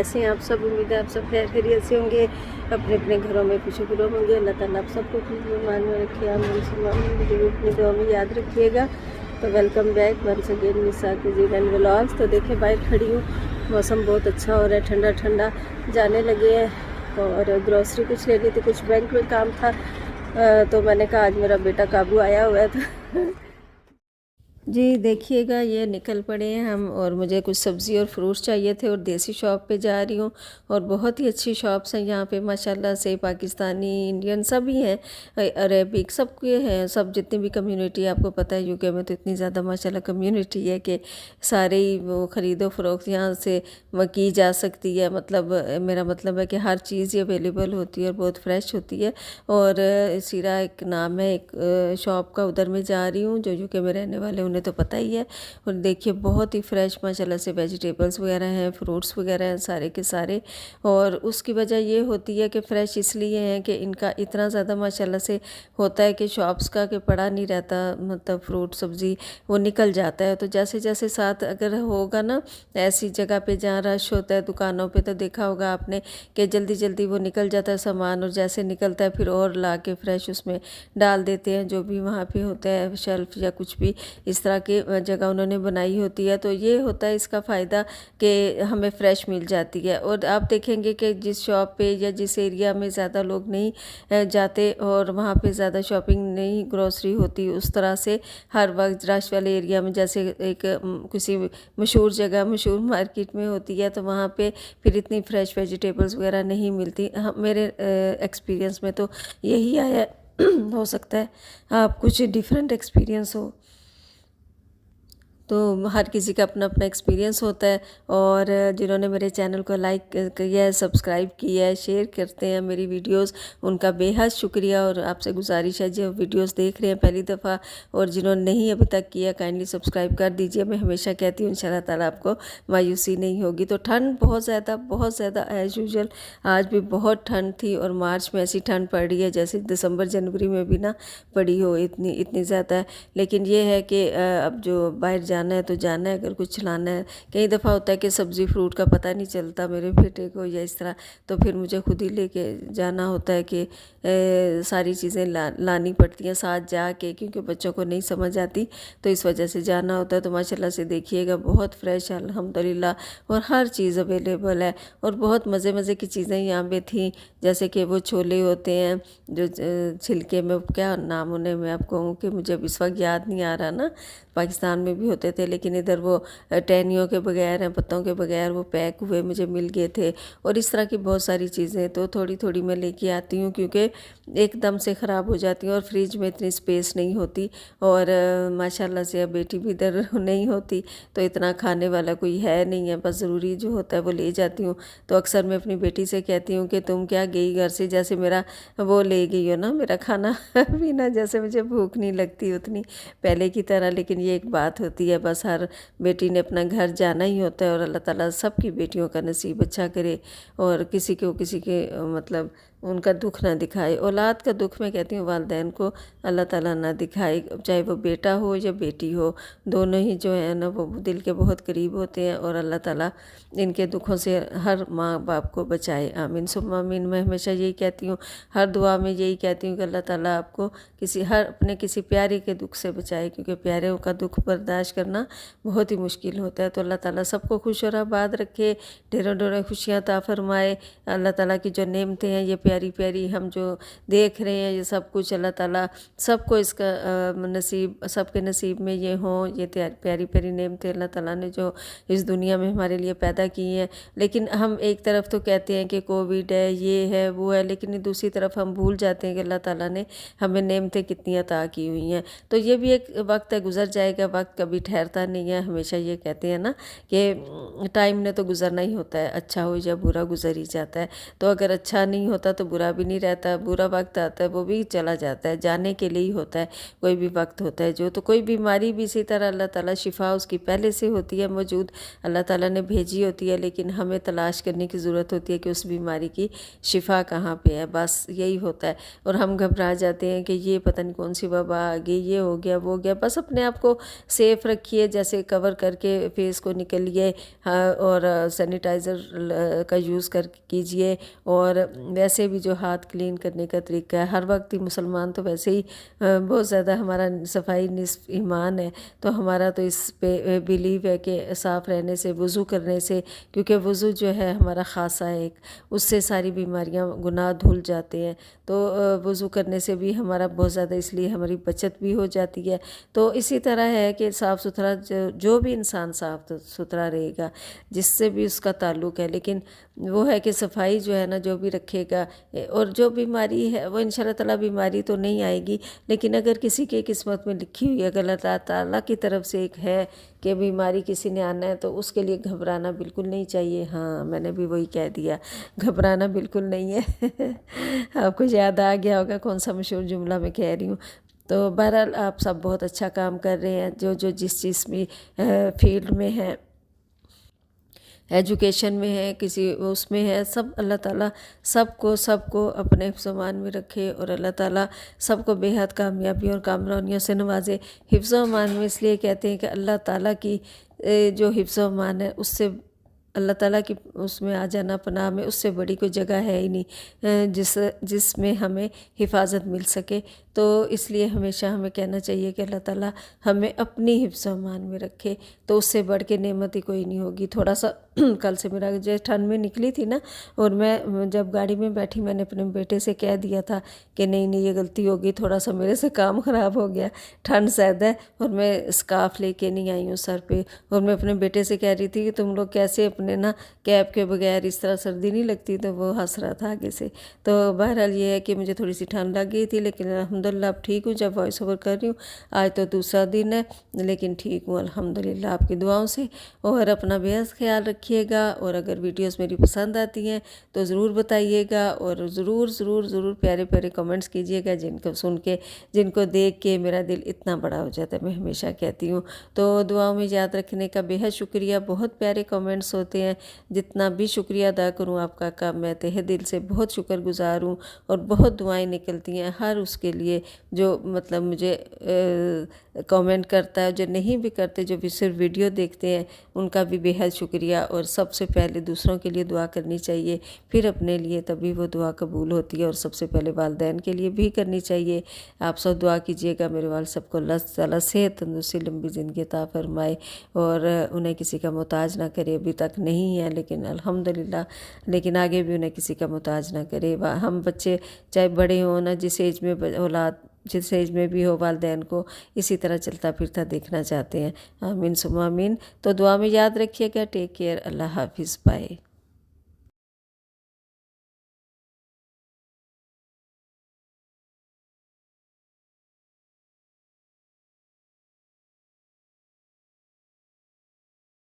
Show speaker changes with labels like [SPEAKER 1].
[SPEAKER 1] कैसे हैं आप सब। उम्मीद है आप सब खैर खैरियत से होंगे, अपने अपने घरों में खुशगवार होंगे। अल्लाह ताला आप सबको अपनी मान में रखे, मुझे अपनी दुआ में याद रखिएगा। तो वेलकम बैक वंस अगेन मिसा कुजीन एंड व्लॉग्स। तो देखिए बाहर खड़ी हूँ, मौसम बहुत अच्छा हो रहा है, ठंडा ठंडा। जाने लगे हैं और ग्रॉसरी कुछ लेनी थी, कुछ बैंक में काम था। तो मैंने कहा आज मेरा बेटा काबू आया हुआ है तो जी देखिएगा ये निकल पड़े हैं हम, और मुझे कुछ सब्ज़ी और फ्रूट्स चाहिए थे और देसी शॉप पे जा रही हूँ। और बहुत ही अच्छी शॉप्स हैं यहाँ पे माशाल्लाह से, पाकिस्तानी इंडियन सभी हैं, अरेबिक सब के हैं। सब जितनी भी कम्युनिटी, आपको पता है यूके में तो इतनी ज़्यादा माशाल्लाह कम्युनिटी है कि सारे ही वो ख़रीदो फ़रोख्त यहाँ से की जा सकती है। मतलब मेरा मतलब है कि हर चीज़ अवेलेबल होती है और बहुत फ्रेश होती है। और सीरा एक नाम है एक शॉप का, उधर मैं जा रही हूँ। जो यूके में रहने वाले उन्हें तो पता ही है। और देखिए बहुत ही फ्रेश माशाल्लाह से वेजिटेबल्स वगैरह हैं, फ्रूट्स वगैरह हैं सारे के सारे। और उसकी वजह ये होती है कि फ़्रेश इसलिए हैं कि इनका इतना ज़्यादा माशाल्लाह से होता है कि शॉप्स का कि पड़ा नहीं रहता, मतलब फ्रूट सब्ज़ी वो निकल जाता है। तो जैसे जैसे साथ अगर होगा ना ऐसी जगह पे जहाँ रश होता है दुकानों पे, तो देखा होगा आपने कि जल्दी जल्दी वो निकल जाता है सामान, और जैसे निकलता है फिर और ला के फ्रेश उसमें डाल देते हैं जो भी वहाँ पे होता है शेल्फ या कुछ भी इस तरह की जगह उन्होंने बनाई होती है। तो ये होता है इसका फ़ायदा कि हमें फ़्रेश मिल जाती है। और आप देखेंगे कि जिस शॉप पे या जिस एरिया में ज़्यादा लोग नहीं जाते और वहाँ पे ज़्यादा शॉपिंग नहीं ग्रोसरी होती, उस तरह से हर वक्त रश वाले एरिया में जैसे एक किसी मशहूर जगह मशहूर मार्केट में होती है, तो वहाँ पे फिर इतनी फ़्रेश वेजिटेबल्स वगैरह नहीं मिलती। मेरे एक्सपीरियंस में तो यही आया हो सकता है आप कुछ डिफरेंट एक्सपीरियंस हो, तो हर किसी का अपना अपना एक्सपीरियंस होता है। और जिन्होंने मेरे चैनल को लाइक किया है, सब्सक्राइब किया है, शेयर करते हैं मेरी वीडियोस, उनका बेहद शुक्रिया। और आपसे गुजारिश है जो वीडियोस देख रहे हैं पहली दफ़ा और जिन्होंने नहीं अभी तक किया, काइंडली सब्सक्राइब कर दीजिए। मैं हमेशा कहती हूँ इंशाल्लाह ताला आपको मायूसी नहीं होगी। तो ठंड बहुत ज़्यादा एज़ यूजुअल आज भी बहुत ठंड थी, और मार्च में ऐसी ठंड पड़ रही है जैसे दिसंबर जनवरी में भी ना पड़ी हो, इतनी ज़्यादा है। लेकिन ये है कि अब जो बाहर जाना है तो जाना है, अगर कुछ लाना है। कई दफ़ा होता है कि सब्ज़ी फ्रूट का पता नहीं चलता मेरे बेटे को या इस तरह, तो फिर मुझे खुद ही लेके जाना होता है कि सारी चीज़ें लानी पड़ती हैं साथ जाके, क्योंकि बच्चों को नहीं समझ आती, तो इस वजह से जाना होता है। तो माशाल्लाह से देखिएगा बहुत फ्रेश अल्हम्दुलिल्लाह, और हर चीज़ अवेलेबल है। और बहुत मज़े की चीज़ें यहाँ पे थी, जैसे कि वो छोले होते हैं जो छिलके में, क्या नाम उन्हें मैं आपको कहूँ कि मुझे इस वक्त याद नहीं आ रहा ना, पाकिस्तान में भी होते थे लेकिन इधर वो टहनियों के बगैर हैं, पत्तों के बगैर वो पैक हुए मुझे मिल गए थे। और इस तरह की बहुत सारी चीज़ें तो थोड़ी थोड़ी मैं लेके आती हूँ, क्योंकि एकदम से ख़राब हो जाती हैं और फ्रिज में इतनी स्पेस नहीं होती। और माशाल्लाह से अब बेटी भी इधर नहीं होती, तो इतना खाने वाला कोई है नहीं है, बस ज़रूरी जो होता है वो ले जाती हूँ। तो अक्सर मैं अपनी बेटी से कहती हूँ कि तुम क्या गई घर से, जैसे मेरा वो ले गई हो ना मेरा खाना पीना, जैसे मुझे भूख नहीं लगती उतनी पहले की तरह। लेकिन ये एक बात होती है, बस हर बेटी ने अपना घर जाना ही होता है, और अल्लाह ताला सबकी बेटियों का नसीब अच्छा करे, और किसी के मतलब उनका दुख ना दिखाए। औलाद का दुख मैं कहती हूँ वालिदैन को अल्लाह ताला ना दिखाए, चाहे वो बेटा हो या बेटी हो, दोनों ही जो है ना वो दिल के बहुत करीब होते हैं। और अल्लाह ताला इनके दुखों से हर माँ बाप को बचाए, आमीन सुम्मा आमीन। मैं हमेशा यही कहती हूँ, हर दुआ में यही कहती हूँ कि अल्लाह ताला आपको अपने किसी प्यारे के दुख से बचाए, क्योंकि प्यारे का दुख बर्दाश्त करना बहुत ही मुश्किल होता है। तो अल्लाह ताला सबको खुश और आबाद रखे, ढेरों ढेरों खुशियाँ अता फरमाए। अल्लाह ताला की जो नेमतें हैं ये प्यारी प्यारी हम जो देख रहे हैं, ये सब कुछ अल्लाह ताला सबको इसका नसीब, सबके नसीब में ये हों, ये प्यारी प्यारी नेमतें अल्लाह ताला ने जो इस दुनिया में हमारे लिए पैदा की हैं। लेकिन हम एक तरफ तो कहते हैं कि कोविड है, ये है, वो है, लेकिन दूसरी तरफ हम भूल जाते हैं कि अल्लाह ताला ने हमें नेमतें कितनी अता की हुई हैं। तो ये भी एक वक्त है, गुजर जाएगा, वक्त कभी ठहरता नहीं है। हमेशा ये कहते हैं ना कि टाइम ने तो गुजरना ही होता है, अच्छा हो या बुरा गुजर ही जाता है। तो अगर अच्छा नहीं होता तो तो बुरा भी नहीं रहता, बुरा वक्त आता है वो भी चला जाता है, जाने के लिए ही होता है, कोई भी वक्त होता है जो। तो कोई बीमारी भी इसी तरह अल्लाह ताला शिफा उसकी पहले से होती है मौजूद, अल्लाह ताला ने भेजी होती है, लेकिन हमें तलाश करने की ज़रूरत होती है कि उस बीमारी की शिफा कहाँ पे है, बस यही होता है। और हम घबरा जाते हैं कि ये पता नहीं कौन सी वबा आ गई, ये हो गया वो हो गया। बस अपने आप को सेफ़ रखिए, जैसे कवर करके फेस को निकलिए, हाँ, और सैनिटाइज़र का यूज़ कर कीजिए। और वैसे भी जो हाथ क्लीन करने का तरीका है, हर वक्त ही मुसलमान तो वैसे ही बहुत ज़्यादा, हमारा सफाई निस्फ ईमान है, तो हमारा तो इस पे बिलीव है कि साफ़ रहने से, वज़ू करने से, क्योंकि वज़ू जो है हमारा ख़ासा है एक, उससे सारी बीमारियां गुनाह धुल जाते हैं। तो वज़ू करने से भी हमारा बहुत ज़्यादा, इसलिए हमारी बचत भी हो जाती है। तो इसी तरह है कि साफ़ सुथरा जो भी इंसान साफ़ सुथरा रहेगा, जिससे भी उसका ताल्लुक़ है, लेकिन वो है कि सफाई जो है ना, जो भी रखेगा, और जो बीमारी है वो इंशाअल्लाह ताला बीमारी तो नहीं आएगी, लेकिन अगर किसी के किस्मत में लिखी हुई है, अगर अल्लाह ताला की तरफ से एक है कि बीमारी किसी ने आना है, तो उसके लिए घबराना बिल्कुल नहीं चाहिए। हाँ, मैंने भी वही कह दिया, घबराना बिल्कुल नहीं है। आपको याद आ गया होगा कौन सा मशहूर जुमला मैं कह रही हूँ। तो बहरहाल आप सब बहुत अच्छा काम कर रहे हैं, जो जो जिस चीज़ में फील्ड में है, एजुकेशन में है, किसी उसमें है, सब अल्लाह ताला सबको अपने हिफ्ज़-ओ-अमान में रखे, और अल्लाह ताला सबको बेहद कामयाबी और कामरानियों से नवाजे। हिफ्ज़-ओ-अमान में इसलिए कहते हैं कि अल्लाह ताला की जो हिफ्ज़-ओ-अमान है, उससे अल्लाह ताला की उसमें आ जाना, पनाह में, उससे बड़ी कोई जगह है ही नहीं जिसमें हमें हिफाजत मिल सके। तो इसलिए हमेशा हमें कहना चाहिए कि अल्लाह ताला हमें अपनी हिफ्ज़-ओ-अमान में रखे, तो उससे बढ़ के नेमत ही कोई नहीं होगी। थोड़ा सा कल से मेरा जो ठंड में निकली थी ना, और मैं जब गाड़ी में बैठी, मैंने अपने बेटे से कह दिया था कि नहीं ये गलती होगी, थोड़ा सा मेरे से काम ख़राब हो गया, ठंड ज़्यादा है, और मैं स्कार्फ लेके नहीं आई हूँ सर पे। और मैं अपने बेटे से कह रही थी कि तुम लोग कैसे अपने ना कैप के बगैर इस तरह सर्दी नहीं लगती, तो वो हंस रहा था आगे से। तो बहरहाल ये है कि मुझे थोड़ी सी ठंड लग गई थी, लेकिन अल्हम्दुलिल्लाह अब ठीक हूँ। जब वॉइस ओवर कर रही हूँ, आज तो दूसरा दिन है, लेकिन ठीक हूँ अल्हम्दुलिल्लाह आपकी दुआओं से। और अपना बेहद ख्याल रखिएगा, और अगर वीडियोस मेरी पसंद आती हैं तो ज़रूर बताइएगा, और ज़रूर प्यारे प्यारे कमेंट्स कीजिएगा, जिनको सुन के, जिनको देख के मेरा दिल इतना बड़ा हो जाता है, मैं हमेशा कहती हूँ। तो दुआओं में याद रखने का बेहद शुक्रिया, बहुत प्यारे कमेंट्स होते हैं, जितना भी शुक्रिया अदा करूँ आपका का, मैं तहे दिल से बहुत शुक्रगुजार हूँ, और बहुत दुआएं निकलती हैं हर उसके लिए जो मतलब मुझे कमेंट करता है, जो नहीं भी करते, जो भी सिर्फ वीडियो देखते हैं, उनका भी बेहद शुक्रिया। और सबसे पहले दूसरों के लिए दुआ करनी चाहिए, फिर अपने लिए, तभी वो दुआ कबूल होती है। और सबसे पहले वालिदैन के लिए भी करनी चाहिए। आप सब दुआ कीजिएगा मेरे वाल सबको अल्लाह ताला सेहत, तंदुरुस्ती, लंबी ज़िंदगी अता फरमाए, और उन्हें किसी का मोहताज ना करे। अभी तक नहीं है, लेकिन अल्हम्दुलिल्लाह, लेकिन आगे भी उन्हें किसी का मोहताज ना करे। हम बच्चे चाहे बड़े हों ना, जिस एज में औलाद जिस एज में भी हो, वालिदैन को इसी तरह चलता फिरता देखना चाहते हैं। आमीन सुम्मा आमीन। तो दुआ में याद रखिएगा। Take care. अल्लाह हाफिज़। बाय।